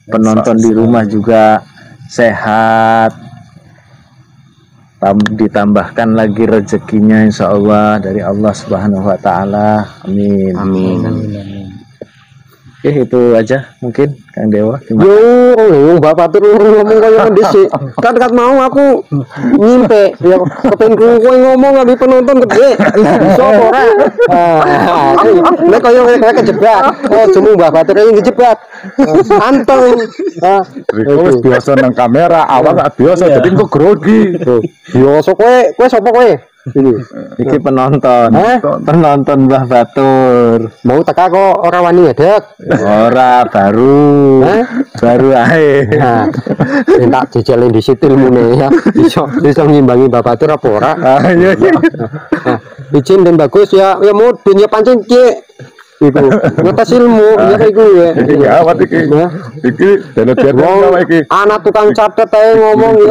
penonton di rumah juga sehat, ditambahkan lagi rezekinya insya Allah dari Allah Subhanahu Wa Taala. Amin. Amin. Oke, itu aja mungkin Kang Dewa. Yo, Bapak tuh ngomong kayak mendisi. Kan mau aku nyimpe ya kepen kowe ngomong abi penonton gede. Iso ora? Nek koyo kejebak. Cuma Bapak tuh yang kejebak. Anteng. Riko wis biasa nang kamera, awak gak biasa jadi kok grogi. Biasa kowe sapa kowe? Iki penonton Mbah Batur. Mau teka kok ora wani ngedek. Ora baru ae. Nah, tak jejelin di situ ilmune ya. Bisa ngimbangi Bapak Batur apa ora? Iya. Izin dan bagus ya. Ya mau dunia pancen ki. Iku ngetes ilmu ya kayak gue ya. Iki gawat iki. Iki dene biar iki. Anak tukang catet ae ngomong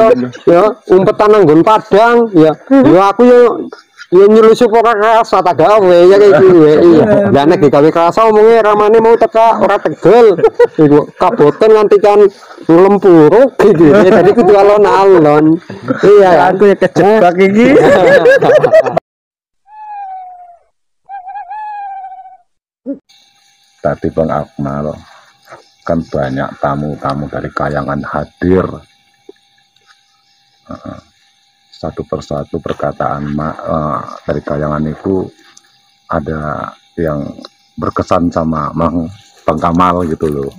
ya umpetan nang nggon Padang ya. Ya aku ya nyelusup ora rasa tak gawe ya kayak gue. Iya. Lah nek digawe kerasa omonge ramane mau teka ora tegel. Iku kaboten nganti kan lempuruk gitu. Jadi kudu alon-alon. Iya, Aku ya kejebak iki. Tadi Bang Akmal kan banyak tamu-tamu dari Kayangan hadir. Satu persatu perkataan dari Kayangan itu ada yang berkesan sama Bang Kamal gitu loh.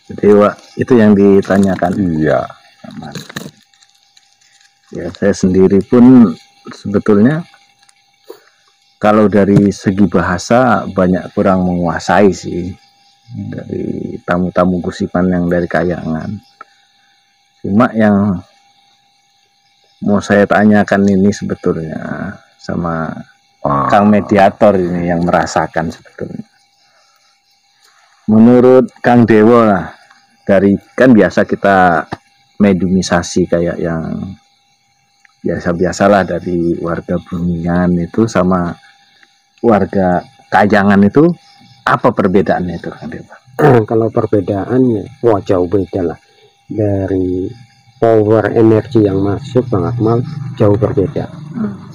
Jadi Wak, itu yang ditanyakan. Iya. Ya, saya sendiri pun sebetulnya kalau dari segi bahasa banyak kurang menguasai sih dari tamu-tamu gusipan yang dari Kayangan. Cuma yang mau saya tanyakan ini sebetulnya sama Kang Mediator ini yang merasakan sebetulnya. Menurut Kang Dewa lah, dari kan biasa kita mediumisasi kayak yang biasa-biasalah dari warga Buningan itu sama warga Kayangan itu apa perbedaannya itu Kang Dewa? Kalau perbedaannya wah jauh beda lah. Dari power energi yang masuk Bang Akmal jauh berbeda.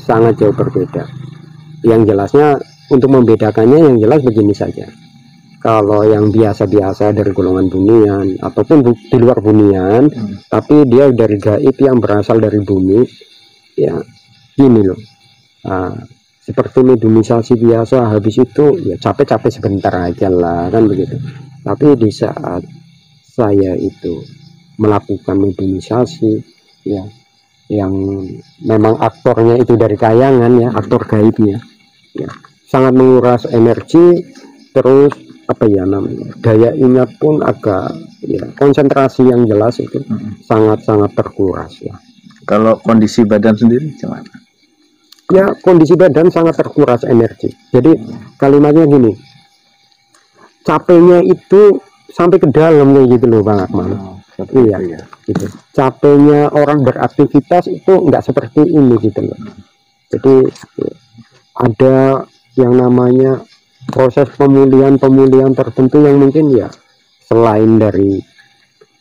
Sangat jauh berbeda. Yang jelasnya untuk membedakannya yang jelas begini saja. Kalau yang biasa-biasa dari golongan bunian ataupun di luar bunian, tapi dia dari gaib yang berasal dari bumi, ya gini loh. Seperti mediumisasi biasa, habis itu ya capek-capek sebentar aja lah kan begitu. Tapi di saat saya itu melakukan mediumisasi ya yang memang aktornya itu dari Kayangan ya, aktor gaibnya ya, sangat menguras energi, terus apa ya namanya, daya ingat pun agak ya, konsentrasi yang jelas itu sangat-sangat terkuras ya. Kalau kondisi badan sendiri gimana? Ya kondisi badan sangat terkuras energi. Jadi kalimatnya gini, capeknya itu sampai ke dalam kayak gitu loh Bang Akmal. Iya, gitu. Capeknya orang beraktivitas itu enggak seperti ini gitu loh. Jadi ada yang namanya proses pemulihan tertentu yang mungkin ya selain dari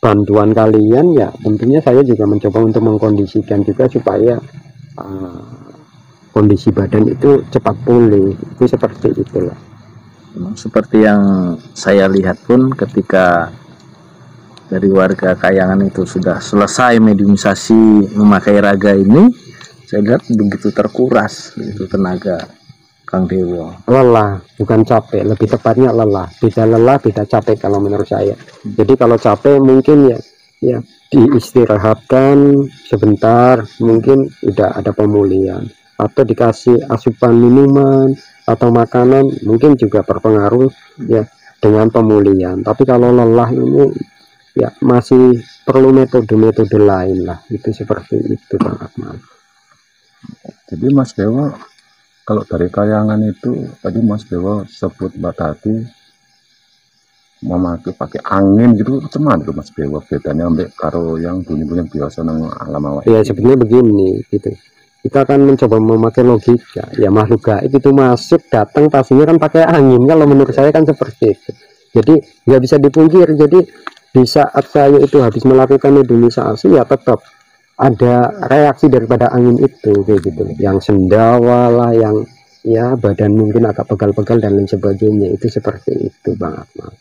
bantuan kalian ya tentunya saya juga mencoba untuk mengkondisikan juga supaya kondisi badan itu cepat pulih, itu seperti itulah. Seperti yang saya lihat pun ketika dari warga Kayangan itu sudah selesai mediumisasi memakai raga ini, saya lihat begitu terkuras begitu tenaga Kang Dewa. Lelah, bukan capek, lebih tepatnya lelah. Beda lelah, beda capek kalau menurut saya. Jadi kalau capek mungkin ya diistirahatkan sebentar, mungkin udah ada pemulihan. Atau dikasih asupan minuman atau makanan mungkin juga berpengaruh ya dengan pemulihan. Tapi kalau lelah ini ya masih perlu metode-metode lain lah, itu seperti itu Bang Akmal. Jadi Mas Dewa kalau dari Kayangan itu tadi Mas Dewa sebut tadi memakai pakai angin gitu, cuman itu Mas Dewa bedanya ambek karo yang bunyi-bunyi biasa nang alam awak. Ya sebenarnya begini gitu. Kita akan mencoba memakai logika ya, makhluk gaib itu masuk datang pastinya kan pakai angin, kalau menurut saya kan seperti itu. Jadi nggak bisa dipungkiri, jadi di saat saya itu habis melakukan mediumisasi ya tetap ada reaksi daripada angin itu kayak gitu, yang sendawa lah, yang ya badan mungkin agak pegal-pegal dan lain sebagainya, itu seperti itu Bang Akmal.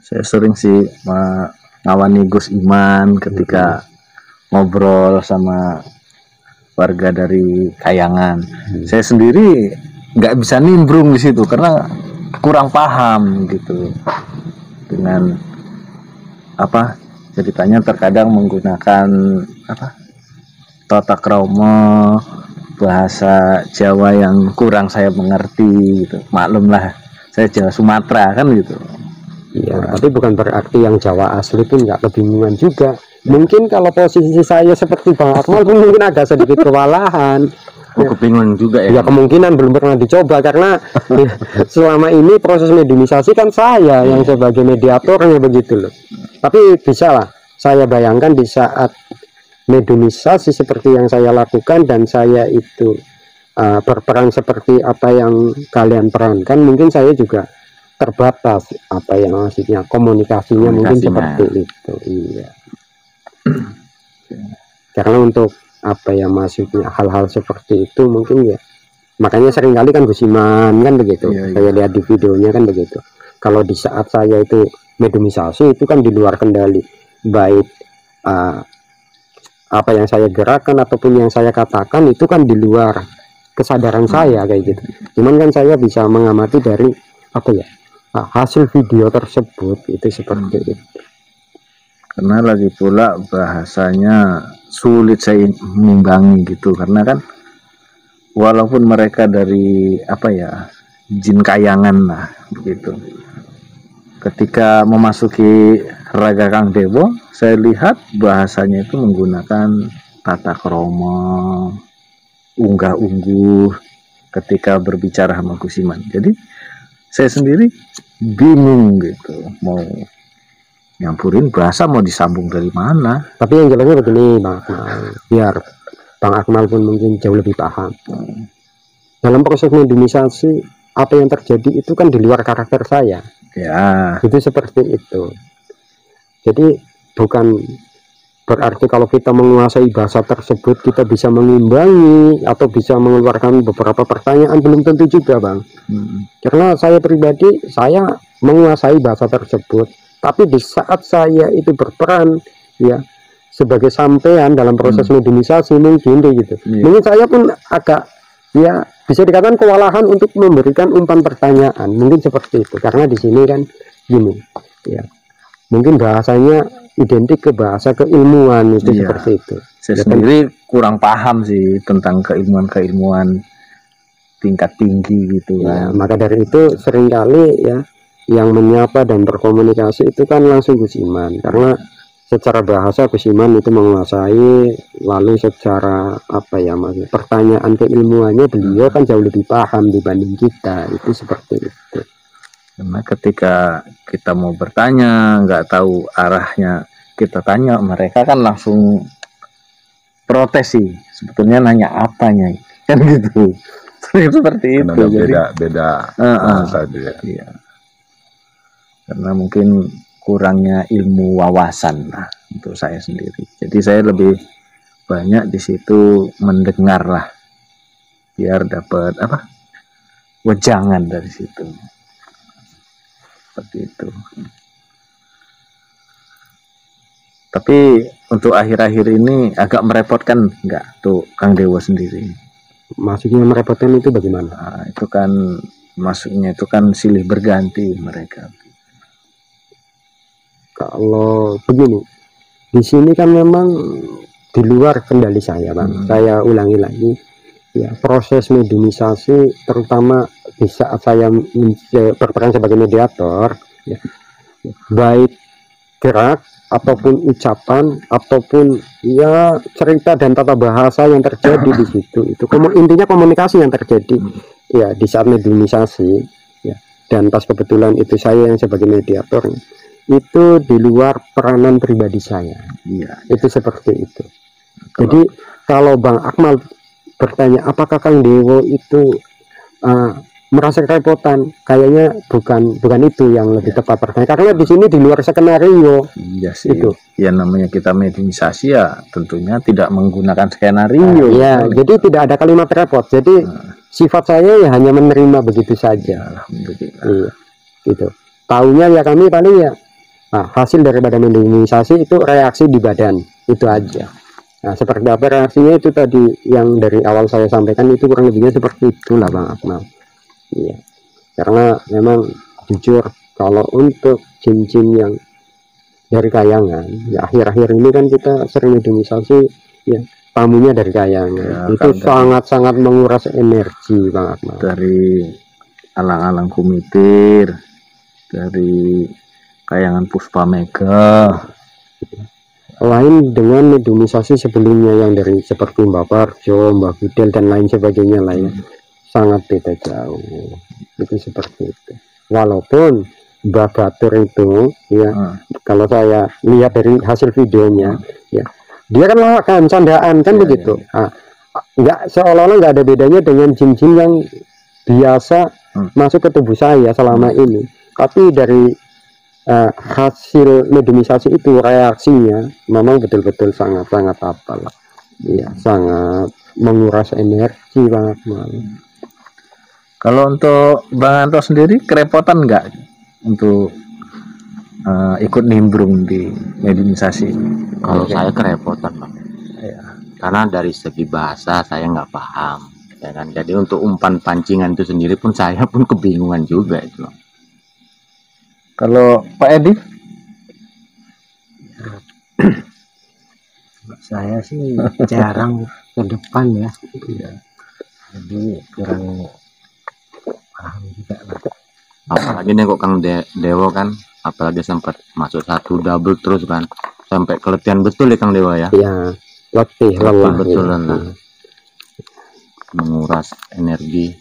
Saya sering sih ngawani Gus Iman ketika ngobrol sama warga dari Kayangan. Saya sendiri nggak bisa nimbrung di situ karena kurang paham gitu dengan apa ceritanya. Terkadang menggunakan apa tata krama bahasa Jawa yang kurang saya mengerti gitu. Maklumlah saya Jawa Sumatera kan gitu. Iya, tapi bukan berarti yang Jawa asli pun nggak kebingungan juga. Mungkin kalau posisi saya seperti Bang Akmal pun mungkin agak sedikit kewalahan. Kebingungan juga ya. Ya kemungkinan belum pernah dicoba karena selama ini proses mediumisasi kan saya yang sebagai mediatornya begitu loh. Tapi bisa lah saya bayangkan di saat mediumisasi seperti yang saya lakukan dan saya itu berperan seperti apa yang kalian perankan, mungkin saya juga terbatas apa yang maksudnya komunikasinya mungkin seperti itu. Iya. Karena untuk apa ya maksudnya hal-hal seperti itu mungkin ya makanya seringkali kan Gus Iman kan begitu. Saya lihat di videonya kan begitu. Kalau di saat saya itu mediumisasi itu kan di luar kendali, baik apa yang saya gerakan ataupun yang saya katakan itu kan di luar kesadaran saya kayak gitu. Cuman kan saya bisa mengamati dari apa ya hasil video tersebut itu seperti itu. Karena lagi pula bahasanya sulit saya mengimbangi gitu, karena kan walaupun mereka dari apa ya jin Kayangan lah begitu, ketika memasuki raga Kang Dewo saya lihat bahasanya itu menggunakan tata krama unggah-ungguh ketika berbicara sama Gus Iman. Jadi saya sendiri bingung gitu mau nyampurin bahasa mau disambung dari mana. Tapi yang jelasnya begini Bang Akmal, biar Bang Akmal pun mungkin jauh lebih paham. Dalam proses mediumisasi apa yang terjadi itu kan di luar karakter saya. Ya. Itu seperti itu. Jadi bukan berarti kalau kita menguasai bahasa tersebut kita bisa mengimbangi atau bisa mengeluarkan beberapa pertanyaan, belum tentu juga Bang. Karena saya pribadi saya menguasai bahasa tersebut, tapi di saat saya itu berperan ya sebagai sampean dalam proses mediumisasi mungkin gitu. Mungkin saya pun agak ya bisa dikatakan kewalahan untuk memberikan umpan pertanyaan, mungkin seperti itu. Karena di sini kan gini ya, mungkin bahasanya identik ke bahasa keilmuan itu seperti itu. Saya sendiri kurang paham sih tentang keilmuan tingkat tinggi gitu ya, kan. maka dari itu seringkali ya yang menyapa dan berkomunikasi itu kan langsung Gus Iman, karena secara bahasa Gus Iman itu menguasai, lalu secara apa ya maksudnya pertanyaan keilmuannya beliau kan jauh lebih paham dibanding kita, itu seperti itu. Karena ketika kita mau bertanya nggak tahu arahnya, kita tanya mereka kan langsung protes sih, sebetulnya nanya apanya kan gitu. Seperti itu. Beda tadi ya. Iya. Karena mungkin kurangnya ilmu wawasan lah untuk saya sendiri. Jadi saya lebih banyak di situ mendengar lah, biar dapat apa wejangan dari situ. Seperti itu. Tapi untuk akhir-akhir ini agak merepotkan nggak tuh Kang Dewo sendiri? Maksudnya merepotkan itu bagaimana? Nah, itu kan masuknya itu kan silih berganti mereka. Kalau begini, di sini kan memang di luar kendali saya Bang. Saya ulangi lagi ya, proses mediumisasi terutama di saat saya berperan sebagai mediator ya, baik gerak ataupun ucapan ataupun ya cerita dan tata bahasa yang terjadi di situ, itu intinya komunikasi yang terjadi ya di saat mediumisasi ya, dan pas kebetulan itu saya yang sebagai mediator itu di luar peranan pribadi saya ya, itu seperti itu. Jadi kalau Bang Akmal bertanya apakah Kang Dewo itu merasa kerepotan, kayaknya bukan itu yang lebih tepat pertanyaan, karena di sini di luar skenario. Iya sih. Itu. Ya namanya kita mediumisasi ya tentunya tidak menggunakan skenario. Ya, jadi tidak ada kalimat repot. Jadi sifat saya ya hanya menerima begitu saja. Alhamdulillah. Iya, gitu. Taunya ya kami paling ya hasil daripada mediumisasi itu reaksi di badan, itu aja. Nah, seperti apa reaksinya itu tadi yang dari awal saya sampaikan, itu kurang lebihnya seperti itulah Bang Akmal. Iya, karena memang jujur kalau untuk jin-jin yang dari kayangan ya, akhir-akhir ini kan kita sering mediumisasi ya, tamunya dari kayangan, Ya, itu sangat-sangat menguras energi Bang Akmal. Dari alang-alang kumitir, dari kayangan puspa mega, Lain dengan mediumisasi sebelumnya yang dari seperti Mbak Parjo, Mbak Fidel dan lain sebagainya lah ya, sangat beda jauh. Itu seperti itu. Walaupun Mbak Batur itu ya, kalau saya lihat dari hasil videonya ya, dia kan lawakan candaan kan begitu. Nggak, seolah-olah nggak ada bedanya dengan jin-jin yang biasa masuk ke tubuh saya selama ini. Tapi dari hasil mediumisasi itu reaksinya memang betul-betul sangat-sangat apalah ya, sangat menguras energi banget. Kalau untuk Bang Anto sendiri kerepotan nggak untuk ikut nimbrung di mediumisasi? Kalau saya kerepotan Bang, Ya. karena dari segi bahasa saya nggak paham ya kan, jadi untuk umpan pancingan itu sendiri pun saya pun kebingungan juga itu loh. Kalau Pak Edi? Saya sih jarang ke depan ya, jadi kurang paham juga lah. Apalagi nih kok Kang Dewo kan, apalagi sempat masuk satu double terus kan, sampai keletihan betul ya Kang Dewa ya. Ya, letih lelah betul ya. lelah, menguras energi.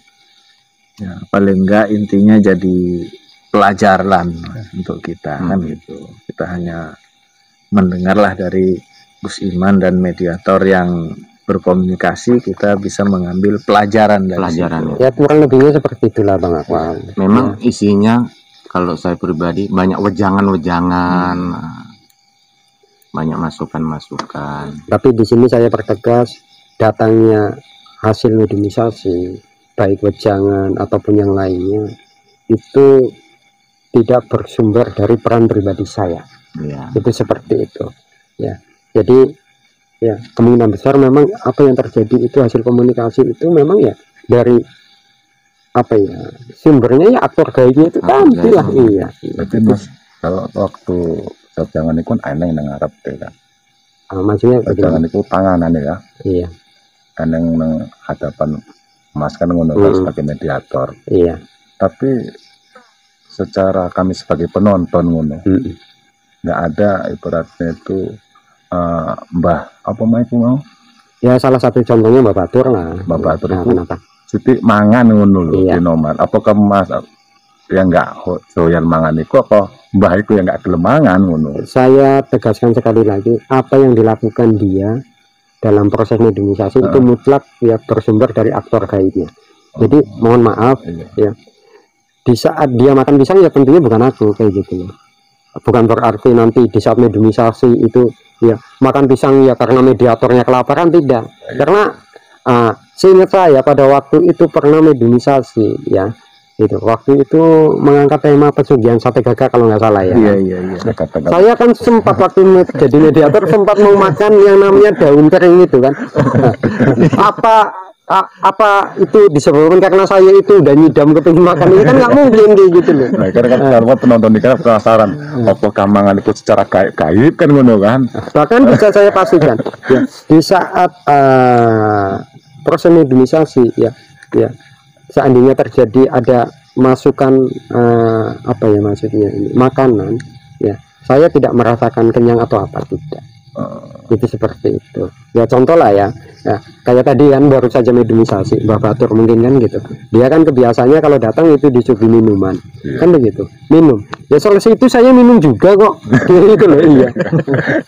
Ya, paling enggak intinya jadi pelajaran untuk kita kan gitu. Kita hanya mendengarlah dari Gus Iman dan mediator yang berkomunikasi, kita bisa mengambil pelajaran dari situ. Ya kurang lebihnya seperti itulah Bang Akmal. Memang isinya kalau saya pribadi banyak wejangan-wejangan, banyak masukan-masukan. Tapi di sini saya pertegas, datangnya hasil mediumisasi baik wejangan ataupun yang lainnya itu tidak bersumber dari peran pribadi saya. Ya. Itu seperti itu ya. Jadi ya kemungkinan besar memang apa yang terjadi itu hasil komunikasi itu memang ya dari apa ya, sumbernya ya aktor gaibnya itu tampil lah. Iya. Berarti Mas, kalau waktu jangan itu eneng nang Arab kan. Maksudnya Jangan itu tanganan ya. Iya. Eneng nang hadapan Mas kan ngono kan sebagai mediator. Iya. Tapi secara kami sebagai penonton ngono, nggak ada ibaratnya itu Mbah apa itu mau? Ya salah satu contohnya Mbak Batur lah. Mbak Batur Nah, itu kenapa? Siti mangan ngono lho Iya. di nomor. Apakah Mas yang nggak doyan mangan itu apa Mbah itu yang nggak gelem mangan ngono? Saya tegaskan sekali lagi, apa yang dilakukan dia dalam proses mediumisasi itu mutlak ya bersumber dari aktor gaibnya. Jadi mohon maaf ya, di saat dia makan pisang ya tentunya bukan aku kayak gitu loh. Bukan berarti nanti di saat mediumisasi itu ya makan pisang ya karena mediatornya kelaparan, tidak. Karena seingat saya pada waktu itu pernah mediumisasi ya, itu waktu itu mengangkat tema pesugihan sate gagak kalau nggak salah ya. Iya. Saya kan sempat waktu jadi mediator sempat mau makan yang namanya daun kering itu kan. Apa itu disebabkan karena saya itu udah nyidam kepingin makan ini kan nggak mungkin kayak gitu loh. Nah, karena kan penonton ini kan penasaran apakah mangan itu secara gaib kan ngono kan. Bahkan bisa saya pastikan ya, di saat proses mediumisasi ya seandainya terjadi ada masukan apa ya maksudnya ini makanan ya, saya tidak merasakan kenyang atau apa, tidak. Itu seperti itu ya, contoh lah ya, kayak tadi kan baru saja mediumisasi Mbah Batur mungkin kan gitu, dia kan kebiasaannya kalau datang itu disuguhi minuman kan begitu, minum ya, selesai itu saya minum juga kok gitu loh. Iya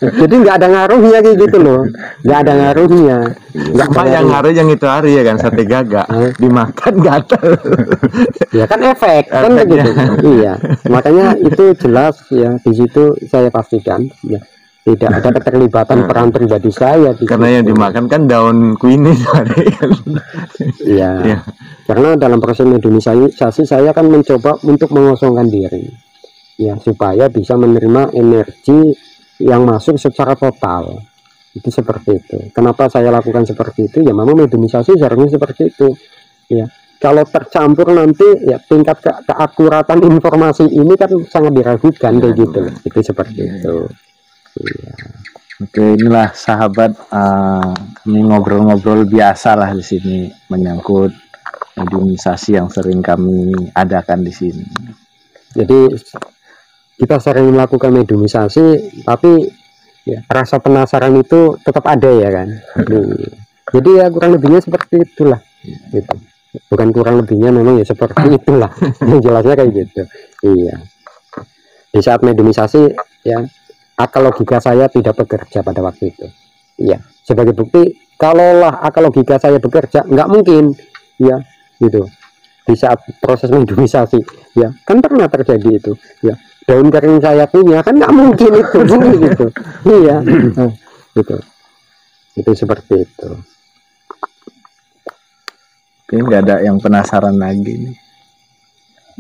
jadi nggak ada ngaruhnya kayak gitu loh, nggak ada ngaruhnya, nggak Cuma yang ngaruh yang itu hari ya kan, sate gagak dimakan gatal. ya kan efek kan begitu. Iya makanya itu jelas ya, di situ saya pastikan ya tidak ada keterlibatan peran pribadi saya di Karena yang situ. dimakan kan daun kunyit. Iya. Iya. Karena dalam proses mediumisasi saya kan mencoba untuk mengosongkan diri ya, supaya bisa menerima energi yang masuk secara total. Itu seperti itu. Kenapa saya lakukan seperti itu ya, memang mediumisasi seharusnya seperti itu ya. Kalau tercampur nanti ya tingkat keakuratan informasi ini kan sangat diragukan kayak gitu. Itu seperti itu. Iya. Oke, inilah sahabat, kami ngobrol-ngobrol biasa lah di sini menyangkut mediumisasi yang sering kami adakan di sini. Jadi kita sering melakukan mediumisasi, tapi ya, rasa penasaran itu tetap ada ya kan. Jadi ya kurang lebihnya seperti itulah. Gitu. Bukan kurang lebihnya, memang ya seperti itulah. Yang jelasnya kayak gitu. Iya. Di saat mediumisasi ya, akal logika saya tidak bekerja pada waktu itu. Iya. Sebagai bukti, kalaulah akal logika saya bekerja, nggak mungkin ya gitu. Di saat proses mediumisasi ya, kan pernah terjadi itu ya, daun kering saya punya kan nggak mungkin itu gitu. Iya gitu, itu seperti itu. Oke, nggak ada yang penasaran lagi nih.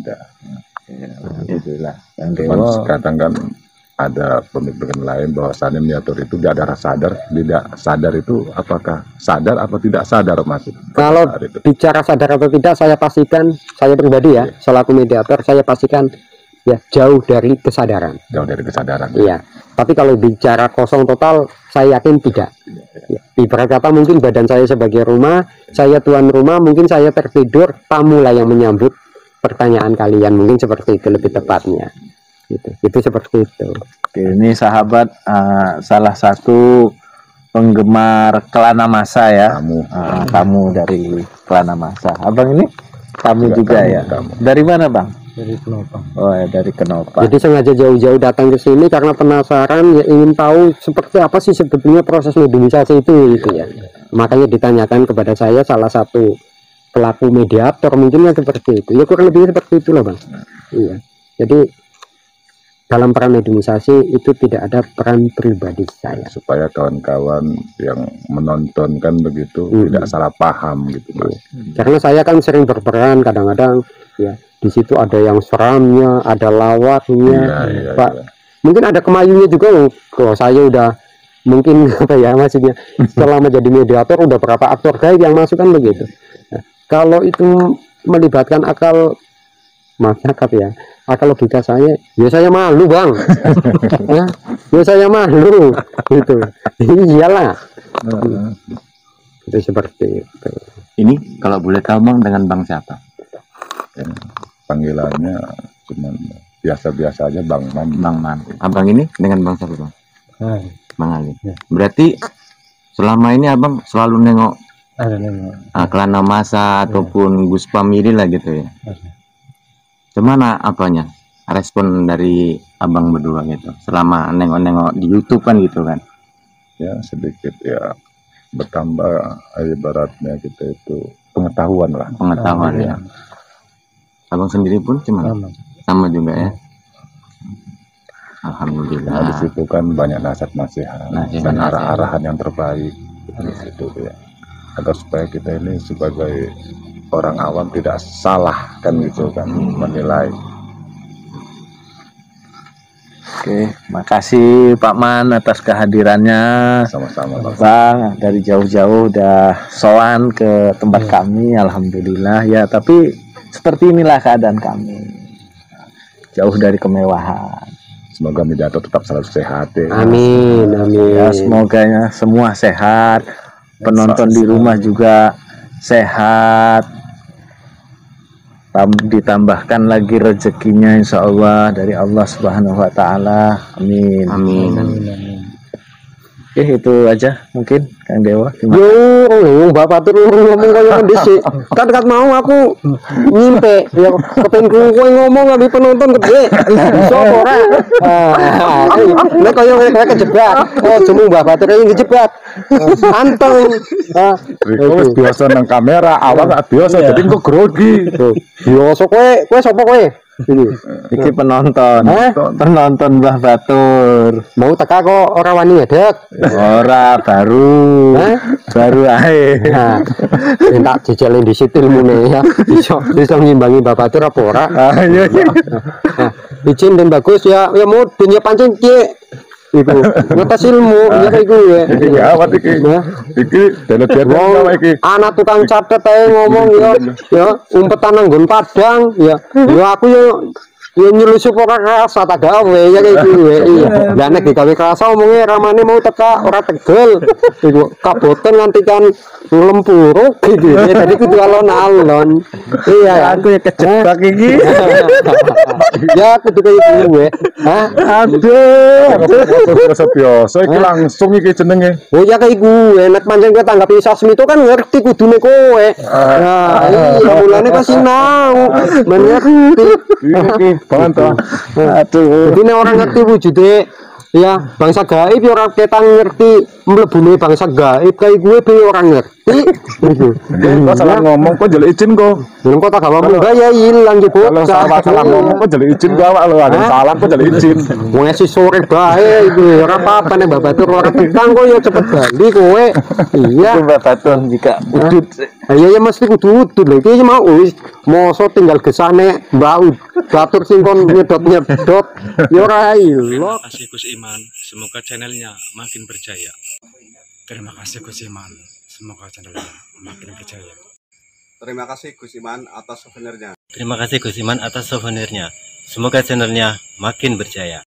Ada. Ya, alhamdulillah. Yang Cuman Dewo, kadang kan ada pemikiran lain bahwasannya miniatur itu tidak ada rasa sadar. Tidak sadar itu apakah sadar atau tidak sadar masuk? Kalau bicara sadar atau tidak, saya pastikan, saya pribadi ya, selaku mediator, saya pastikan ya jauh dari kesadaran. Jauh dari kesadaran. Iya. Tapi kalau bicara kosong total, saya yakin tidak. Ya, ibarat kata mungkin badan saya sebagai rumah, saya tuan rumah, mungkin saya tertidur, tamulah yang menyambut pertanyaan kalian, mungkin seperti itu lebih tepatnya. Itu seperti itu. oke, ini sahabat, salah satu penggemar Kelana Masa ya. Tamu dari Kelana Masa. Abang ini tamu juga tamu, ya. tamu. Dari mana bang? Dari Kenopang. Oh ya, dari Kenopang. Jadi sengaja jauh-jauh datang ke sini karena penasaran ya, ingin tahu seperti apa sih sebetulnya proses mediumisasi itu gitu ya. Makanya ditanyakan kepada saya salah satu pelaku mediator, mungkin yang seperti itu. Ya kurang lebih seperti itulah bang. Iya. Jadi dalam peran mediumisasi itu tidak ada peran pribadi saya. Supaya kawan-kawan yang menonton kan begitu tidak salah paham gitu mas. Karena saya kan sering berperan kadang-kadang ya, di situ ada yang seramnya, ada lawaknya, Iya, Pak. iya. Mungkin ada kemayunya juga loh. Kalau saya udah mungkin apa ya maksudnya, selama jadi mediator udah berapa aktor gaib yang masuk kan begitu. Nah, kalau itu melibatkan akal masyarakat ya, akal logika saya, ya saya malu bang. Ya saya malu gitu. Iyalah. Itu seperti itu. Ini kalau boleh tahu bang, dengan bang siapa? Ya, panggilannya cuman biasa-biasa aja Bang Man. Bang Man. Abang ini dengan bang siapa bang? Hai, Bang Ali. Ya. Berarti selama ini abang selalu nengok ada nengok. Kelana Masa ataupun Gus Pamili lah gitu ya. Ada. Gimana apanya respon dari abang berdua gitu selama nengok-nengok di YouTube kan gitu kan? Ya sedikit ya bertambah, ibaratnya kita itu pengetahuan lah. Pengetahuan ya. Abang sendiri pun gimana? Sama juga ya. Nah, di Alhamdulillah. situ kan banyak nasihat-nasihat dan arah-arahan yang terbaik di situ ya. Agar supaya kita ini sebagai orang awam tidak salah kan gitu kan menilai. Oke, makasih Pak Man atas kehadirannya. Sama-sama Bang. Bang, dari jauh-jauh udah sowan ke tempat kami, alhamdulillah ya. Tapi seperti inilah keadaan kami, jauh dari kemewahan. Semoga mediator tetap selalu sehat ya. Amin, amin. Ya, semoga semua sehat, penonton di rumah juga sehat, ditambahkan lagi rezekinya insya Allah dari Allah Subhanahu Wa Taala. Amin. Amin. Oke, itu aja mungkin Kang Dewa. Yo, Bapak tuh ngomong kayak dhisik. Kan mau aku nyimpe ya kepen kowe ngomong abi penonton gede. Iso ora? Nek koyo kejebak. Oh, cuma Bapak tuh yang kejebak. Anteng. Riko wis biasa nang kamera, awak gak biasa jadi kok grogi. Biasa kowe sapa kowe? Iki penonton. Penonton Mbah Batur. Mau teka kok ora wani ngedek. Ora baru. Baru ae. Nah, minta jejelin di situ ilmune ya. Bisa ngimbangi Bapak Batur apa ora? Iya. Nah, izin dan bagus ya mau dunia pancing ki. Iku ngetes ilmu ya kayak gue. Iki awat iki. Iki dene iki. Anak tukang catet ae ngomong ya umpetan nang nggon Padang ya. Ya aku ya nyelusup ora kerasa tak gawe ya kayak gue. Iya. Lah nek digawe kerasa omongnya ramane mau teka ora tegel. Iku kaboten nganti kan lempuruk gitu. Tadi kudu alon-alon. Iya, Aku ya kejebak iki. ya kudu kayak gue. Hah? Biasa iki langsung iki jenenge. Oh ya kayak gue, nek pancen kowe tanggapi sasmi itu kan ngerti kudune kowe. Nah, iya mulane pasti nau. Mengerti. Iki banget to. Aduh, jadi nek orang ngerti wujude ya bangsa gaib ya orang ketang ngerti mlebune bangsa gaib kayak gue be orang ngerti. Kok salah ngomong kok jelek izin kok. Belum kok tak gawa munggah ya ilang yo Kalau salah ngomong kok jelek izin kok awak lho, ada yang salah kok jelek izin. Wong esi sore bae iku ora apa-apa nek Mbak Batur ora tukang kok ya cepet bali kowe. Iya. Mbah Batur jika udut. Iya ya mesti kudu udut lho. Iki mau wis mosok tinggal gesane Mbak Batur sing kon nyedot-nyedot ya ora ilo. Terima kasih Gus Iman, semoga channelnya makin berjaya. Terima kasih Gus Iman, semoga channelnya makin berjaya. Terima kasih Gus Iman atas souvenirnya. Terima kasih Gus Iman atas souvenirnya. Semoga channelnya makin berjaya.